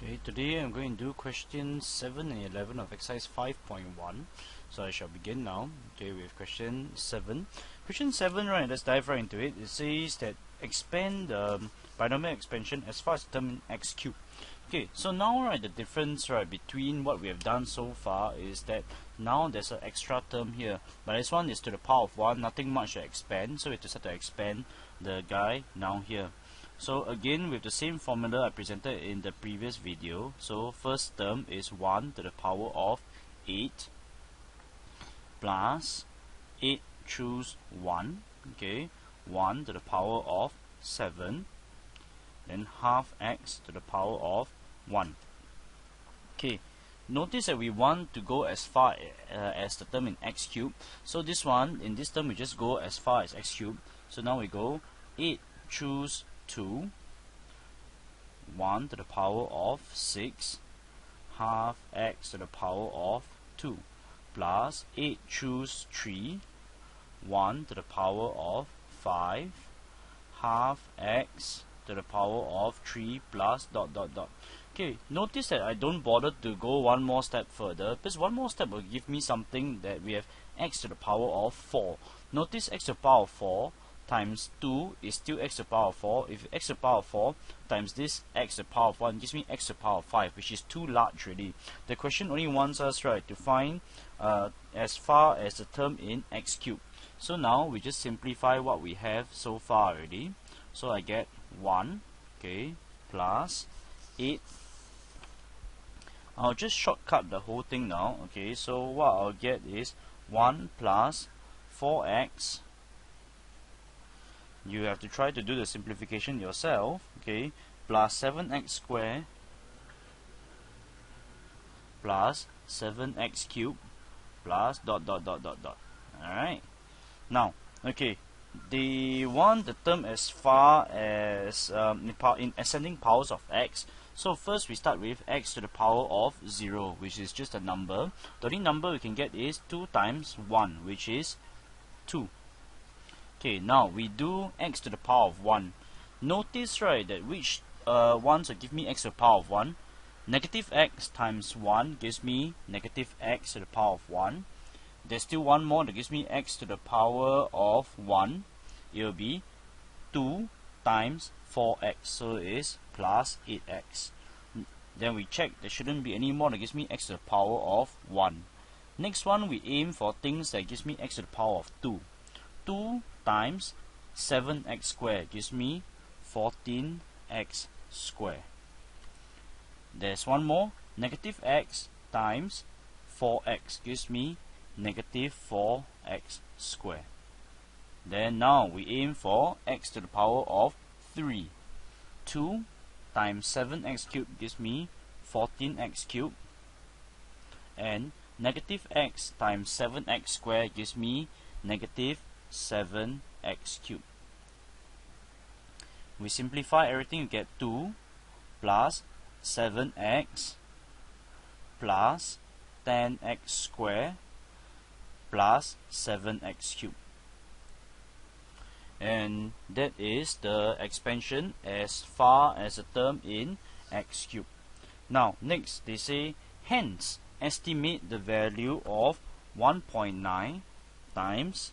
Okay, today I'm going to do questions 7 and 11 of exercise 5.1. So I shall begin now. Okay, with question 7. Question 7, right, let's dive right into it. It says that expand the binomial expansion as far as term in x cubed. Okay, so now, right, the difference, right, between what we have done so far is that now there's an extra term here, but this one is to the power of 1, nothing much to expand, so we have to start to expand the guy now here. So again, with the same formula I presented in the previous video, so first term is 1 to the power of 8 plus 8 choose 1, okay, 1 to the power of 7, then half x to the power of 1. Okay, notice that we want to go as far as the term in x cubed. So this one, in this term, we just go as far as x cubed. So now we go 8 choose 2, 1 to the power of 6, half x to the power of 2, plus 8 choose 3, 1 to the power of 5, half x to the power of 3 plus dot dot dot. Okay, notice that I don't bother to go one more step further, because one more step will give me something that we have x to the power of 4. Notice x to the power of 4 times 2 is still x to the power of 4. If x to the power of 4 times this x to the power of 1 gives me x to the power of 5, which is too large really. The question only wants us, right, to find as far as the term in x cubed. So now we just simplify what we have so far already. So I get 1, okay, plus 8. I'll just shortcut the whole thing now. Okay, so what I'll get is 1 plus 4x. You have to try to do the simplification yourself, okay, plus 7x squared plus 7x cubed plus dot dot dot dot dot. Alright, now, okay, they want the term as far as in ascending powers of x. So first we start with x to the power of 0, which is just a number. The only number we can get is 2 times 1, which is 2. Okay, now we do x to the power of 1. Notice, right, that which ones will give me x to the power of 1. Negative x times 1 gives me negative x to the power of 1. There's still one more that gives me x to the power of 1. It will be 2 times 4x, so it is plus 8x. Then we check there shouldn't be any more that gives me x to the power of 1. Next one, we aim for things that gives me x to the power of 2. 2 times 7x squared gives me 14x squared. There's one more, negative x times 4x gives me negative 4x squared. Then now we aim for x to the power of 3. 2 times 7x cubed gives me 14x cubed, and negative x times 7x squared gives me negative 7x cubed. We simplify everything, you get 2 plus 7x plus 10x squared plus 7x cubed. And that is the expansion as far as the term in x cubed. Now, next they say, hence estimate the value of 1.9 times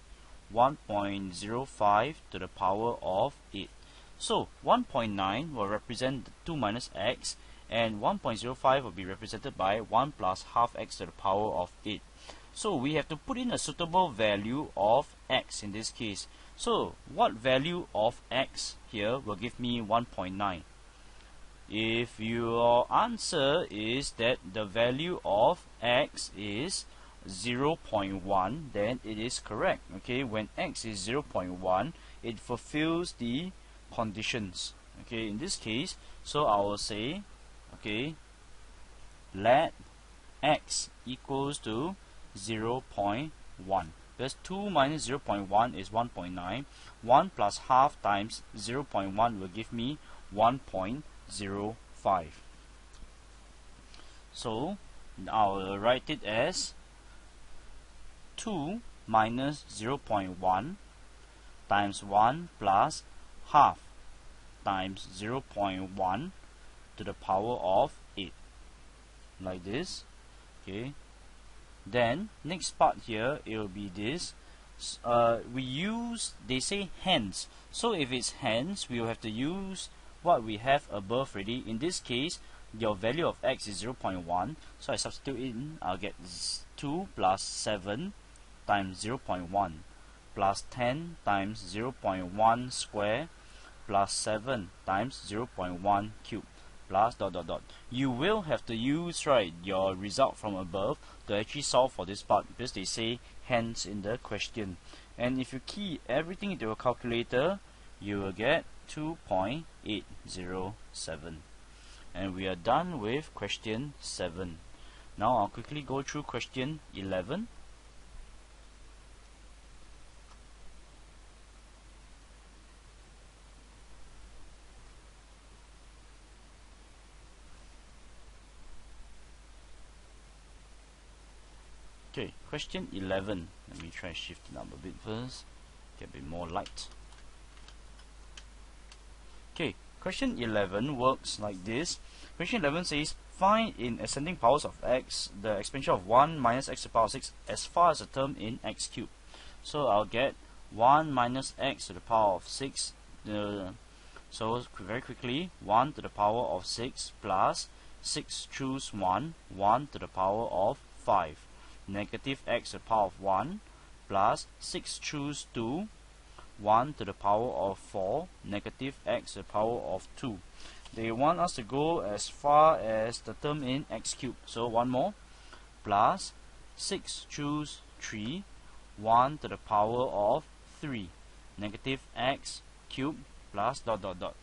1.05 to the power of 8. So 1.9 will represent the 2 minus x, and 1.05 will be represented by 1 plus half x to the power of 8. So we have to put in a suitable value of x in this case. So what value of x here will give me 1.9? If your answer is that the value of x is 0.1, then it is correct. Okay, when x is 0.1, it fulfills the conditions. Okay, in this case, so I will say, okay, let x equals to 0.1. Because 2 minus 0.1 is 1.9. 1 plus half times 0.1 will give me 1.05. So I'll write it as 2 minus 0.1 times 1 plus half times 0.1 to the power of 8, like this. Okay, then next part here, it will be this. They say hence, so if it's hence, we will have to use what we have above already. In this case, your value of x is 0.1, so I substitute in, I'll get 2 plus 7 times 0.1 plus 10 times 0.1 square plus 7 times 0.1 cube plus dot dot dot. You will have to use your result from above to actually solve for this part, because they say hence in the question. And if you key everything into a calculator, you will get 2.807. And we are done with question 7. Now I'll quickly go through question 11. Okay, question 11. Let me try to shift it up a bit first, get a bit more light. Okay, question 11 works like this. Question 11 says, find in ascending powers of x the expansion of 1 minus x to the power of 6 as far as a term in x cubed. So I'll get 1 minus x to the power of 6. So very quickly, 1 to the power of 6 plus 6 choose 1 to the power of 5. Negative x to the power of 1 plus 6 choose 2 1 to the power of 4, negative x to the power of 2. They want us to go as far as the term in x cubed. So one more, plus 6 choose 3 1 to the power of 3, negative x cubed plus dot dot dot.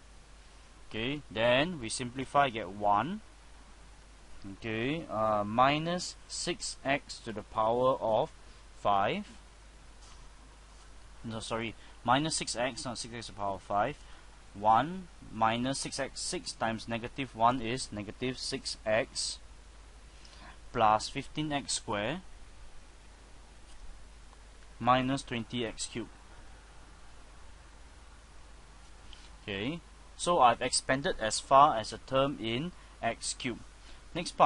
Okay, then we simplify, get 1. Okay, minus 6x to the power of 5. No, sorry, minus 6x, not 6x to the power of 5. 1 minus 6x, 6 times negative 1 is negative 6x plus 15x squared minus 20x cubed. Okay, so I've expanded as far as a term in x cubed. Next part.